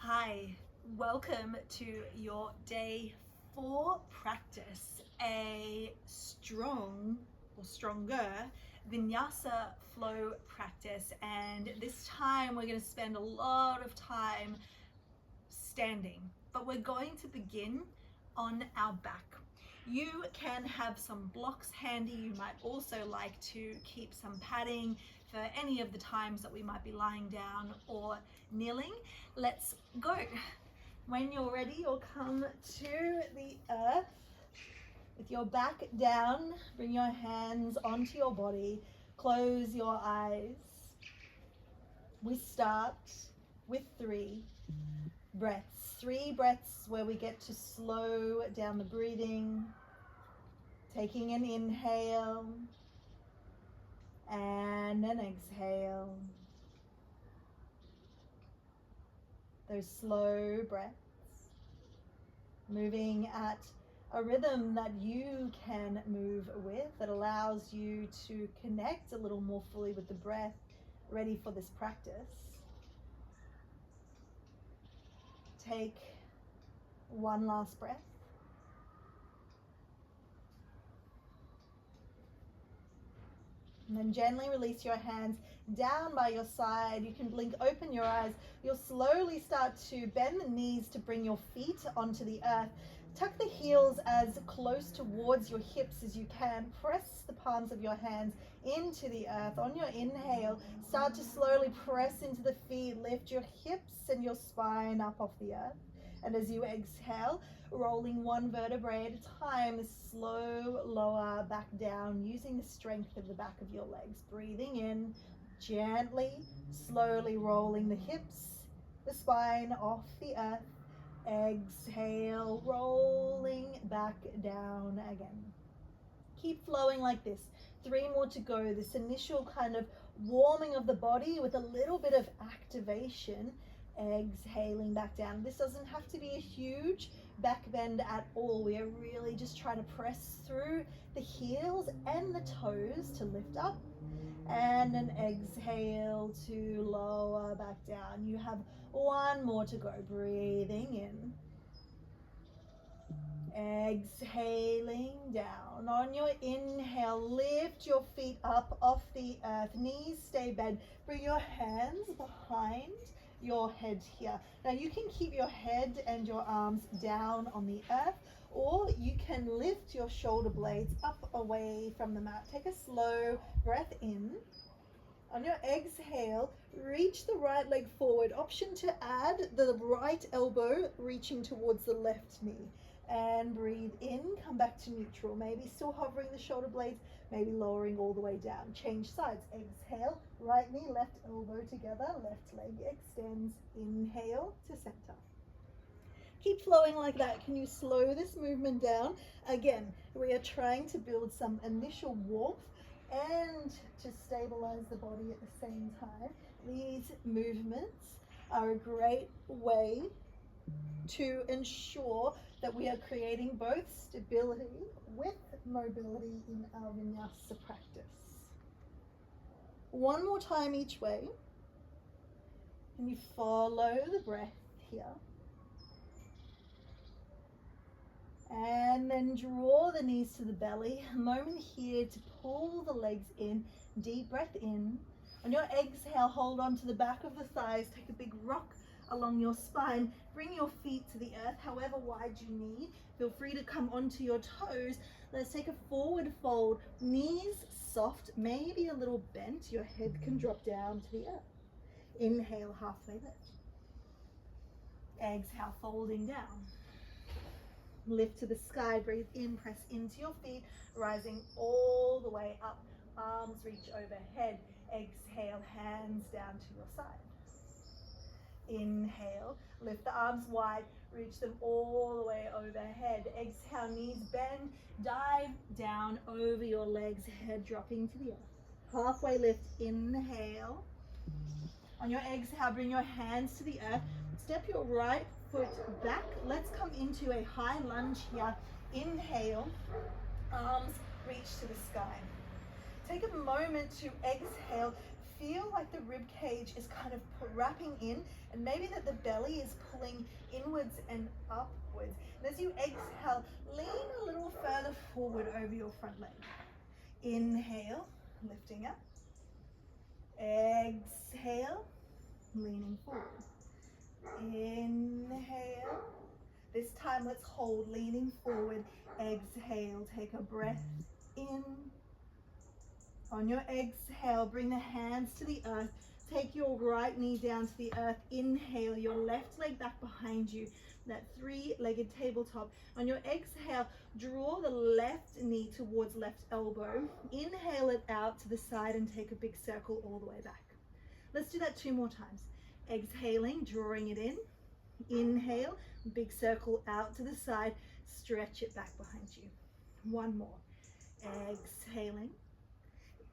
Hi, welcome to your day 4 practice, a strong or stronger Vinyasa flow practice. And this time we're going to spend a lot of time standing, but we're going to begin on our back. You can have some blocks handy. You might also like to keep some padding for any of the times that we might be lying down or kneeling. Let's go. When you're ready, you'll come to the earth with your back down. Bring your hands onto your body. Close your eyes. We start with 3 breaths. 3 breaths where we get to slow down the breathing, taking an inhale and an exhale. Those slow breaths, moving at a rhythm that you can move with, that allows you to connect a little more fully with the breath, ready for this practice. Take one last breath. And then gently release your hands down by your side. You can blink open your eyes. You'll slowly start to bend the knees to bring your feet onto the earth. Tuck the heels as close towards your hips as you can. Press the palms of your hands into the earth. On your inhale, start to slowly press into the feet. Lift your hips and your spine up off the earth. And as you exhale, rolling one vertebrae at a time, slow lower back down, using the strength of the back of your legs. Breathing in, gently, slowly rolling the hips, the spine off the earth. Exhale, rolling back down again. Keep flowing like this. 3 more to go. This initial kind of warming of the body with a little bit of activation. Exhaling back down. This doesn't have to be a huge back bend at all. We are really just trying to press through the heels and the toes to lift up. And an exhale to lower back down. You have 1 more to go. Breathing in. Exhaling down. On your inhale, lift your feet up off the earth. Knees stay bent. Bring your hands behind your head here. Now you can keep your head and your arms down on the earth, or you can lift your shoulder blades up away from the mat. Take a slow breath in. On your exhale, reach the right leg forward. Option to add the right elbow reaching towards the left knee. And breathe in, come back to neutral. Maybe still hovering the shoulder blades, maybe lowering all the way down. Change sides. Exhale, right knee, left elbow together, left leg extends. Inhale to center. Keep flowing like that. Can you slow this movement down? Again, we are trying to build some initial warmth and to stabilize the body at the same time. These movements are a great way to ensure that we are creating both stability with mobility in our Vinyasa practice. 1 more time each way. And you follow the breath here. And then draw the knees to the belly. A moment here to pull the legs in. Deep breath in. On your exhale, hold on to the back of the thighs. Take a big rock along your spine. Bring your feet to the earth, however wide you need. Feel free to come onto your toes. Let's take a forward fold. Knees soft, maybe a little bent. Your head can drop down to the earth. Inhale, halfway lift. Exhale, folding down. Lift to the sky, breathe in, press into your feet, rising all the way up. Arms reach overhead. Exhale, hands down to your side. Inhale, lift the arms wide, reach them all the way overhead. Exhale, knees bend, dive down over your legs, head dropping to the earth. Halfway lift, inhale. On your exhale, bring your hands to the earth. Step your right foot back. Let's come into a high lunge here. Inhale, arms reach to the sky. Take a moment to exhale. feel like the rib cage is kind of wrapping in, and maybe that the belly is pulling inwards and upwards. And as you exhale, lean a little further forward over your front leg. Inhale, lifting up. Exhale, leaning forward. Inhale. This time let's hold, leaning forward. Exhale, take a breath in. On your exhale, bring the hands to the earth. Take your right knee down to the earth. Inhale, your left leg back behind you. That three-legged tabletop. On your exhale, draw the left knee towards left elbow. Inhale it out to the side and take a big circle all the way back. Let's do that 2 more times. Exhaling, drawing it in. Inhale, big circle out to the side. Stretch it back behind you. 1 more. Exhaling.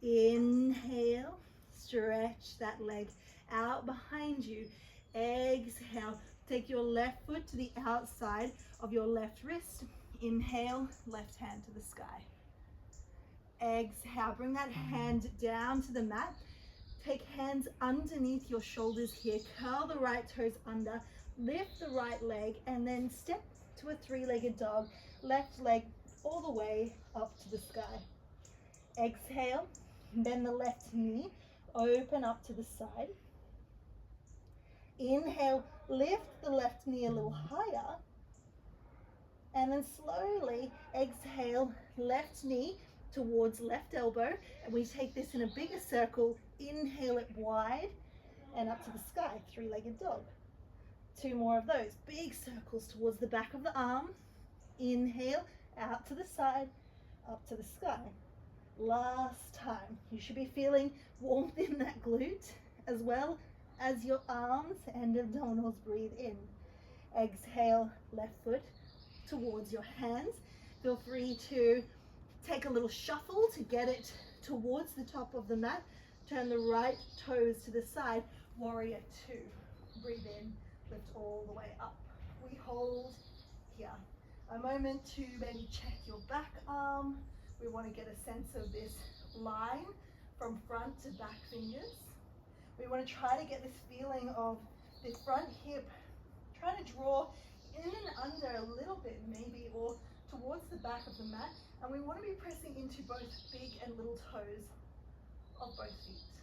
Inhale, stretch that leg out behind you. Exhale, take your left foot to the outside of your left wrist. Inhale, left hand to the sky. Exhale, bring that hand down to the mat. Take hands underneath your shoulders here. Curl the right toes under. Lift the right leg and then step to a 3-legged dog. Left leg all the way up to the sky. Exhale, bend the left knee, open up to the side. Inhale, lift the left knee a little higher. And then slowly exhale, left knee towards left elbow. And we take this in a bigger circle. Inhale it wide and up to the sky, 3-legged dog. 2 more of those. Big circles towards the back of the arm. Inhale, out to the side, up to the sky. Last time. You should be feeling warmth in that glute as well as your arms and abdominals. Breathe in. Exhale, left foot towards your hands. Feel free to take a little shuffle to get it towards the top of the mat. Turn the right toes to the side. Warrior 2. Breathe in, lift all the way up. We hold here. A moment to maybe check your back arm. We want to get a sense of this line from front to back fingers. We want to try to get this feeling of the front hip, trying to draw in and under a little bit maybe, or towards the back of the mat. And we want to be pressing into both big and little toes of both feet.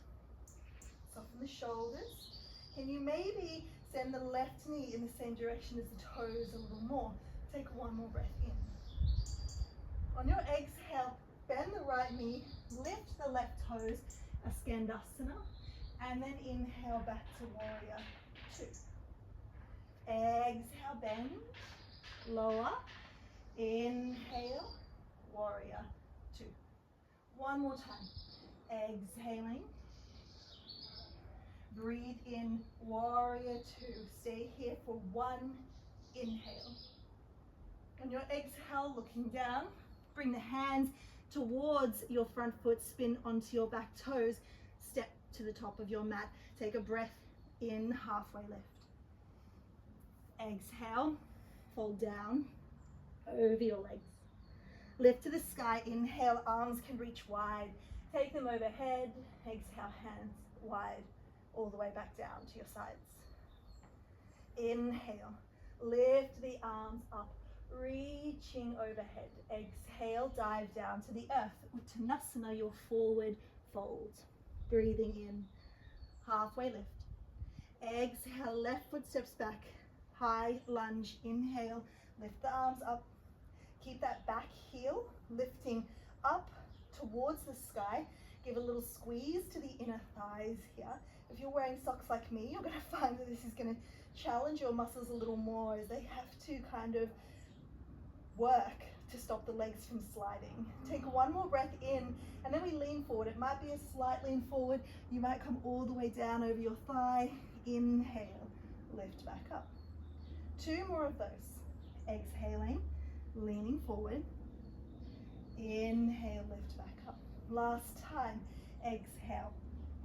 Soften the shoulders. Can you maybe send the left knee in the same direction as the toes a little more? Take 1 more breath in. On your exhale, bend the right knee, lift the left toes, a Skandasana, and then inhale back to Warrior 2. Exhale, bend, lower, inhale, Warrior 2. 1 more time. Exhaling, breathe in, Warrior 2. Stay here for 1 inhale. On your exhale, looking down, bring the hands towards your front foot, spin onto your back toes, step to the top of your mat. Take a breath in, halfway lift. Exhale, fall down over your legs. Lift to the sky, inhale, arms can reach wide. Take them overhead, exhale, hands wide, all the way back down to your sides. Inhale, lift the arms up, reaching overhead. Exhale, dive down to the earth. Uttanasana, your forward fold. Breathing in, halfway lift. Exhale, left foot steps back, high lunge. Inhale, lift the arms up. Keep that back heel lifting up towards the sky. Give a little squeeze to the inner thighs here. If you're wearing socks like me, you're going to find that this is going to challenge your muscles a little more, as they have to kind of work to stop the legs from sliding. Take 1 more breath in, and then we lean forward. It might be a slight lean forward. You might come all the way down over your thigh. Inhale, lift back up. 2 more of those. Exhaling, leaning forward. Inhale, lift back up. Last time. Exhale.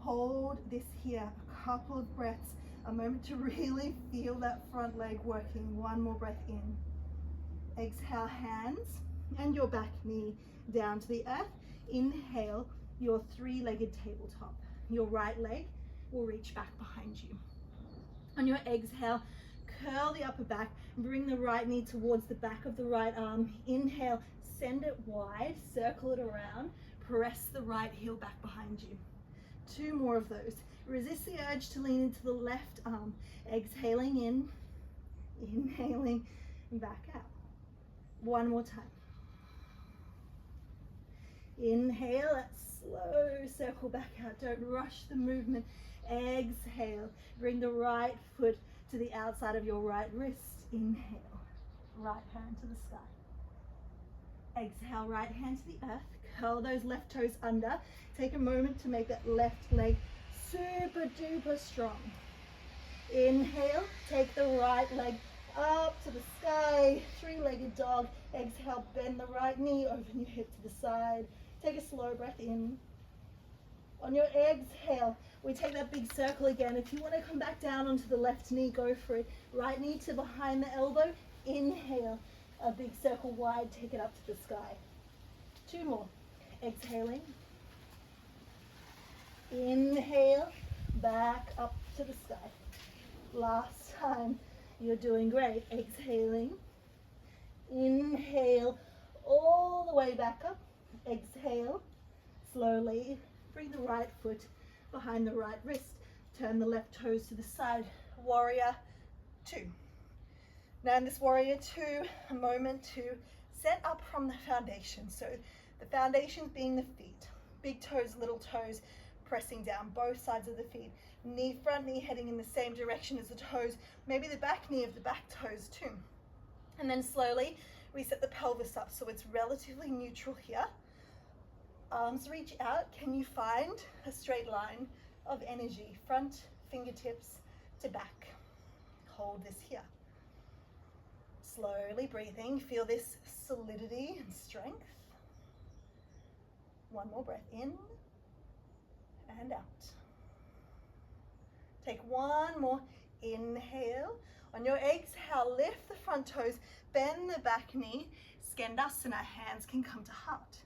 Hold this here, a couple of breaths, a moment to really feel that front leg working. 1 more breath in. Exhale, hands and your back knee down to the earth. Inhale, your 3-legged tabletop. your right leg will reach back behind you. On your exhale, curl the upper back, bring the right knee towards the back of the right arm. Inhale, send it wide, circle it around, press the right heel back behind you. 2 more of those. Resist the urge to lean into the left arm. Exhaling in, inhaling back out. 1 more time. Inhale, that slow circle back out. Don't rush the movement. Exhale, bring the right foot to the outside of your right wrist. Inhale, right hand to the sky. Exhale, right hand to the earth. Curl those left toes under. Take a moment to make that left leg super duper strong. Inhale, take the right leg up to the sky, 3-legged dog. Exhale, bend the right knee, open your hip to the side. Take a slow breath in. On your exhale, we take that big circle again. If you want to come back down onto the left knee, go for it. Right knee to behind the elbow. Inhale, a big circle wide, take it up to the sky. 2 more. Exhaling. Inhale, back up to the sky. Last time. You're doing great. Exhaling. Inhale, all the way back up. Exhale. Slowly bring the right foot behind the right wrist. Turn the left toes to the side. Warrior 2. Now in this warrior 2, a moment to set up from the foundation. So the foundation being the feet. Big toes, little toes, pressing down both sides of the feet. Knee, front knee heading in the same direction as the toes. Maybe the back knee of the back toes too. And then slowly we set the pelvis up so it's relatively neutral here. Arms reach out. Can you find a straight line of energy? Front fingertips to back. Hold this here. Slowly breathing. Feel this solidity and strength. 1 more breath in and out. Take 1 more inhale. On your exhale, lift the front toes, bend the back knee. Skandasana, hands can come to heart.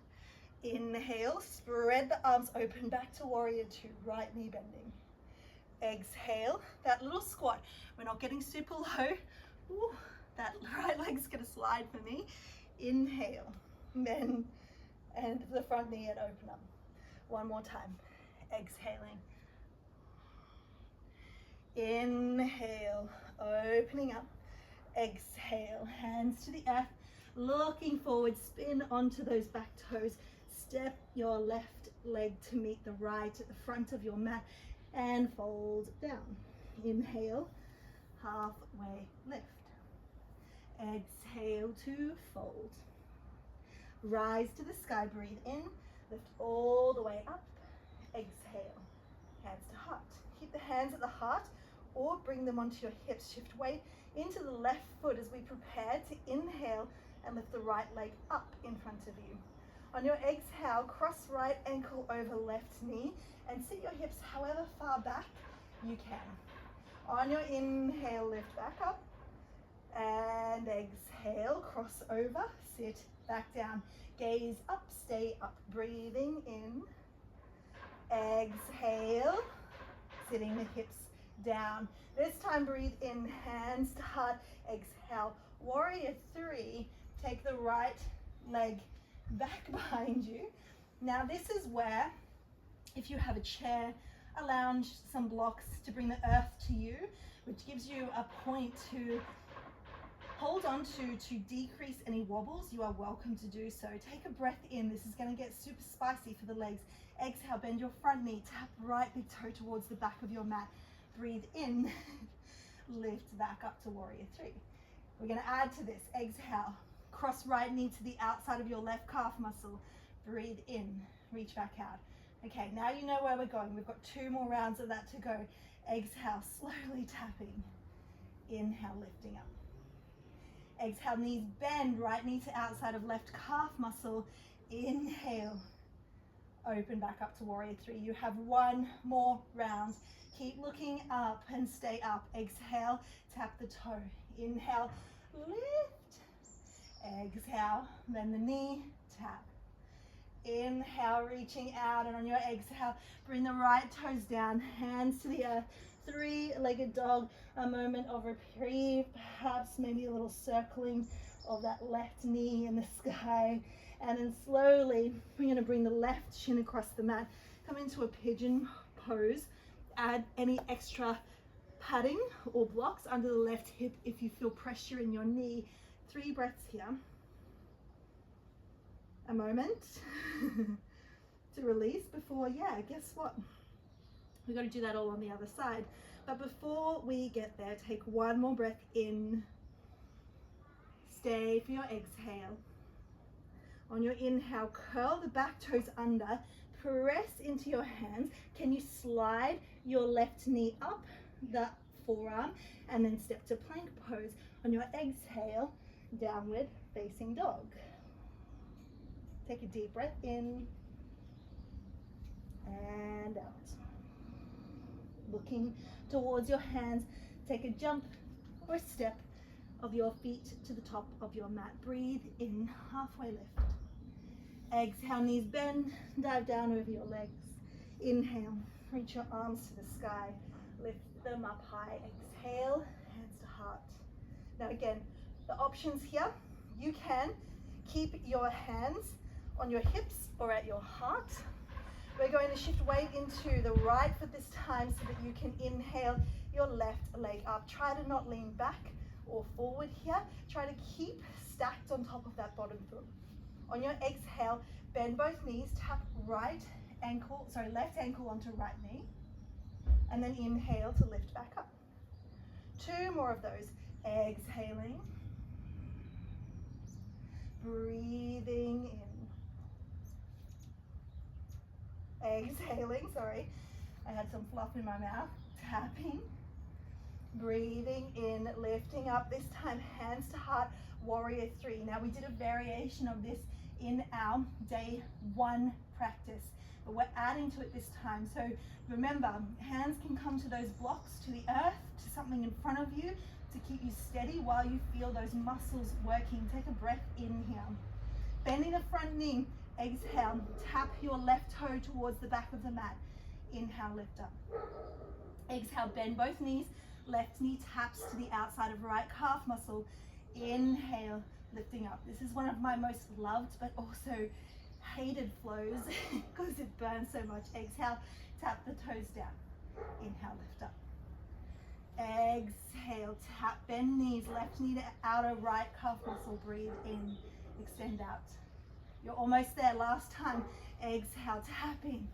Inhale, spread the arms open back to warrior 2, right knee bending. Exhale, that little squat. We're not getting super low. Ooh, that right leg's gonna slide for me. Inhale, bend, and the front knee and open up. 1 more time. Exhaling. Inhale, opening up. Exhale, hands to the earth. Looking forward, spin onto those back toes. Step your left leg to meet the right at the front of your mat and fold down. Inhale, halfway lift. Exhale to fold. Rise to the sky, breathe in, lift all the way up. Exhale, hands to heart. Keep the hands at the heart or bring them onto your hips. Shift weight into the left foot as we prepare to inhale and lift the right leg up in front of you. On your exhale, cross right ankle over left knee and sit your hips however far back you can. On your inhale, lift back up and exhale, cross over, sit back down. Gaze up, stay up, breathing in. Exhale, sitting the hips down. This time breathe in, hands to heart. Exhale, warrior 3. Take the right leg back behind you. Now this is where, if you have a chair, a lounge, some blocks to bring the earth to you, which gives you a point to hold on to decrease any wobbles, you are welcome to do so. Take a breath in. This is going to get super spicy for the legs. Exhale, bend your front knee, tap right big toe towards the back of your mat. Breathe in, lift back up to warrior 3. We're going to add to this. Exhale, cross right knee to the outside of your left calf muscle. Breathe in, reach back out. Okay, now you know where we're going. We've got 2 more rounds of that to go. Exhale, slowly tapping. Inhale, lifting up. Exhale, knees bend, right knee to outside of left calf muscle. Inhale, open back up to warrior 3. You have 1 more round. Keep looking up and stay up. Exhale, tap the toe. Inhale, lift. Exhale, bend the knee, tap. Inhale, reaching out, and on your exhale, bring the right toes down, hands to the earth, three-legged dog, a moment of reprieve, perhaps maybe a little circling of that left knee in the sky. And then slowly, we're gonna bring the left shin across the mat, come into a pigeon pose, add any extra padding or blocks under the left hip if you feel pressure in your knee. 3 breaths here. A moment to release before, guess what? We've got to do that all on the other side. But before we get there, take one more breath in. Stay for your exhale. On your inhale, curl the back toes under, press into your hands. Can you slide your left knee up the forearm and then step to plank pose? On your exhale, downward facing dog. Take a deep breath in and out. Looking towards your hands, take a jump or a step of your feet to the top of your mat. Breathe in, halfway lift. Exhale, knees bend, dive down over your legs. Inhale, reach your arms to the sky, lift them up high. Exhale, hands to heart. Now again, the options here, you can keep your hands on your hips or at your heart. We're going to shift weight into the right foot this time so that you can inhale your left leg up. Try to not lean back or forward here. Try to keep stacked on top of that bottom foot. On your exhale, bend both knees, tap left ankle onto right knee, and then inhale to lift back up. 2 more of those. Exhaling, breathing in. Exhaling, sorry, I had some fluff in my mouth. Tapping, breathing in, lifting up. This time, hands to heart, warrior 3. Now we did a variation of this in our day 1 practice, but we're adding to it this time. So remember, hands can come to those blocks, to the earth, to something in front of you to keep you steady while you feel those muscles working. Take a breath in here. Bending the front knee. Exhale, tap your left toe towards the back of the mat. Inhale, lift up. Exhale, bend both knees. Left knee taps to the outside of right calf muscle. Inhale, lifting up. This is one of my most loved but also hated flows because it burns so much. Exhale, tap the toes down. Inhale, lift up. Exhale, tap, bend knees, left knee to outer right calf muscle. Breathe in, extend out. You're almost there. Last time. Exhale, tapping.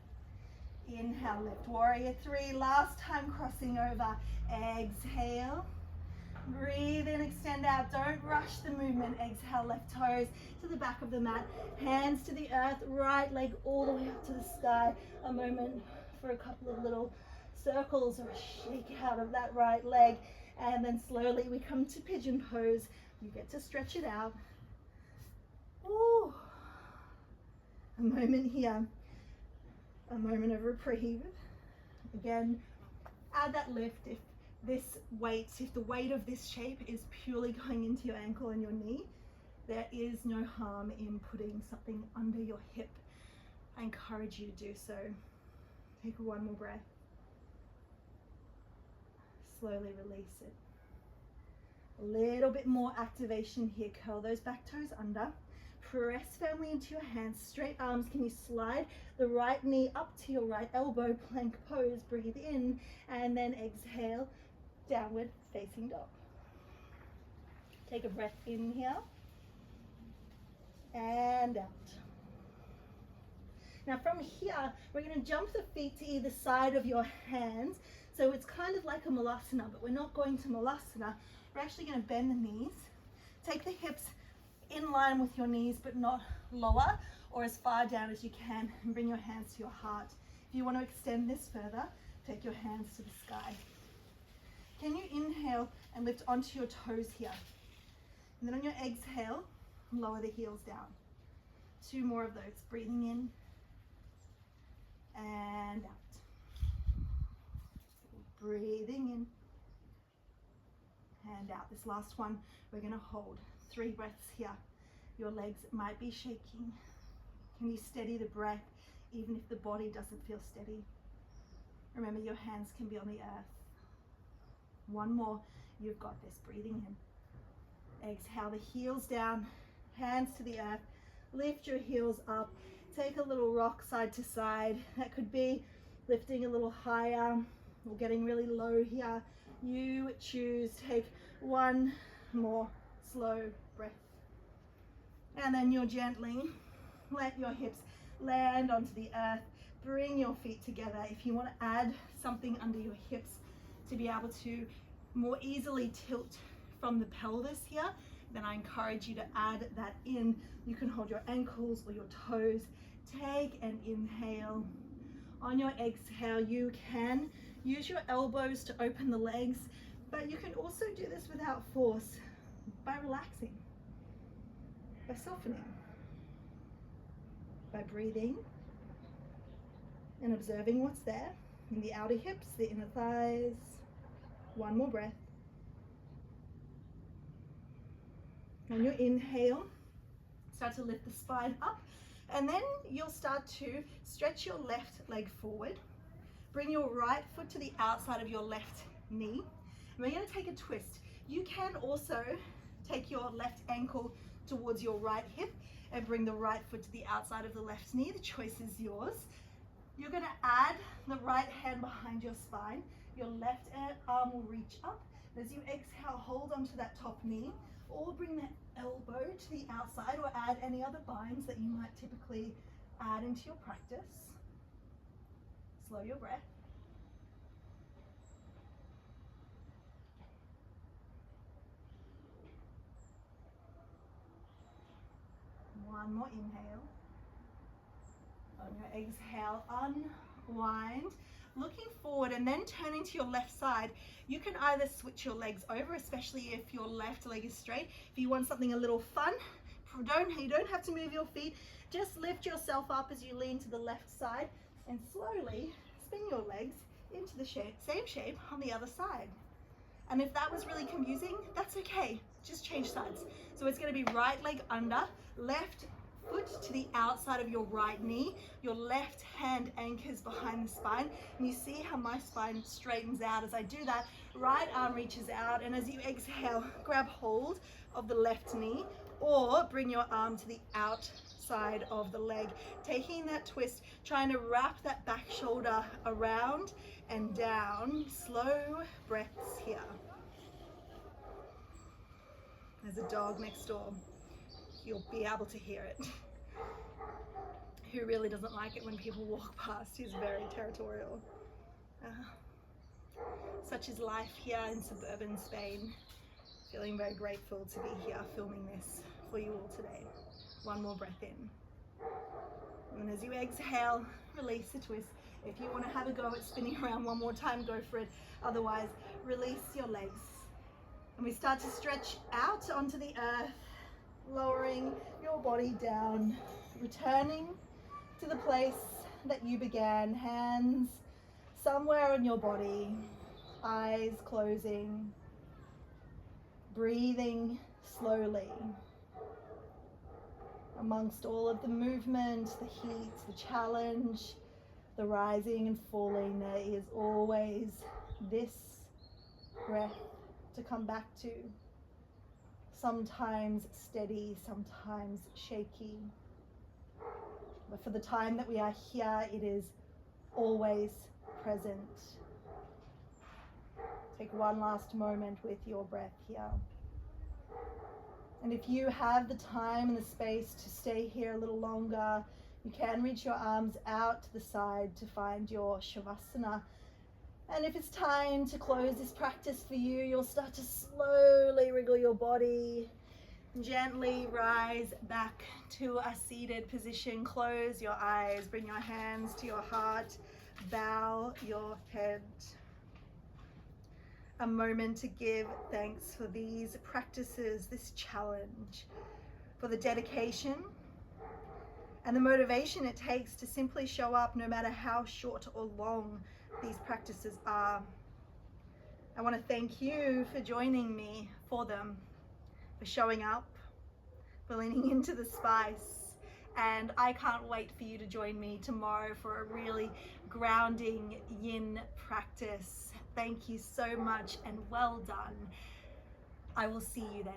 Inhale, lift. Warrior 3. Last time, crossing over. Exhale. Breathe in, extend out. Don't rush the movement. Exhale, left toes to the back of the mat. Hands to the earth. Right leg all the way up to the sky. A moment for a couple of little circles or a shake out of that right leg. And then slowly we come to pigeon pose. You get to stretch it out. Ooh. A moment here, a moment of reprieve. Again, add that lift if the weight of this shape is purely going into your ankle and your knee, there is no harm in putting something under your hip. I encourage you to do so. Take one more breath. Slowly release it. A little bit more activation here. Curl those back toes under. Press firmly into your hands, straight arms. Can you slide the right knee up to your right elbow, plank pose? Breathe in and then exhale, downward facing dog. Take a breath in here and out. Now from here, we're going to jump the feet to either side of your hands. So it's kind of like a malasana, but we're not going to malasana. We're actually going to bend the knees, take the hips in line with your knees, but not lower or as far down as you can, and bring your hands to your heart. If you want to extend this further, take your hands to the sky. Can you inhale and lift onto your toes here? And then on your exhale, lower the heels down. 2 more of those. Breathing in and out. Breathing in and out. This last one, we're going to hold 3 breaths here. Your legs might be shaking. Can you steady the breath even if the body doesn't feel steady? Remember, your hands can be on the earth. One more. You've got this. Breathing in. Exhale the heels down, hands to the earth. Lift your heels up. Take a little rock side to side. That could be lifting a little higher or getting really low here. You choose. Take one more slow breath. And then you'll gently let your hips land onto the earth. Bring your feet together. If you want to add something under your hips to be able to more easily tilt from the pelvis here, then I encourage you to add that in. You can hold your ankles or your toes. Take an inhale. On your exhale, you can use your elbows to open the legs, but you can also do this without force by relaxing, by softening, by breathing and observing what's there in the outer hips, the inner thighs. One more breath. On your inhale, start to lift the spine up, and then you'll start to stretch your left leg forward. Bring your right foot to the outside of your left knee. And we're going to take a twist. You can also take your left ankle towards your right hip and bring the right foot to the outside of the left knee. The choice is yours. You're going to add the right hand behind your spine. Your left arm will reach up. As you exhale, hold onto that top knee, or bring that elbow to the outside, or add any other binds that you might typically add into your practice. Slow your breath. One more inhale. On your exhale, unwind, looking forward and then turning to your left side. You can either switch your legs over, especially if your left leg is straight. If you want something a little fun, you don't have to move your feet. Just lift yourself up as you lean to the left side and slowly spin your legs into the same shape on the other side. And if that was really confusing, that's okay. Just change sides. So it's going to be right leg under, left foot to the outside of your right knee. Your left hand anchors behind the spine. And you see how my spine straightens out as I do that. Right arm reaches out, and as you exhale, grab hold of the left knee, or bring your arm to the outside of the leg. Taking that twist, trying to wrap that back shoulder around and down. Slow breaths here. There's a dog next door. You'll be able to hear it. Who really doesn't like it when people walk past. He's very territorial. Such is life here in suburban Spain. Feeling very grateful to be here filming this for you all today. One more breath in. And as you exhale, release the twist. If you want to have a go at spinning around one more time, go for it. Otherwise, release your legs. And we start to stretch out onto the earth, lowering your body down, returning to the place that you began. Hands somewhere on your body, eyes closing, breathing slowly. Amongst all of the movement, the heat, the challenge, the rising and falling, there is always this breath to come back to. Sometimes steady, sometimes shaky. But for the time that we are here, it is always present. Take one last moment with your breath here. And if you have the time and the space to stay here a little longer, you can reach your arms out to the side to find your Shavasana. And if it's time to close this practice for you, you'll start to slowly wriggle your body, gently rise back to a seated position. Close your eyes, bring your hands to your heart, bow your head. A moment to give thanks for these practices, this challenge, for the dedication and the motivation it takes to simply show up no matter how short or long these practices are. I want to thank you for joining me for them, for showing up, for leaning into the spice, and I can't wait for you to join me tomorrow for a really grounding yin practice. Thank you so much and well done. I will see you then.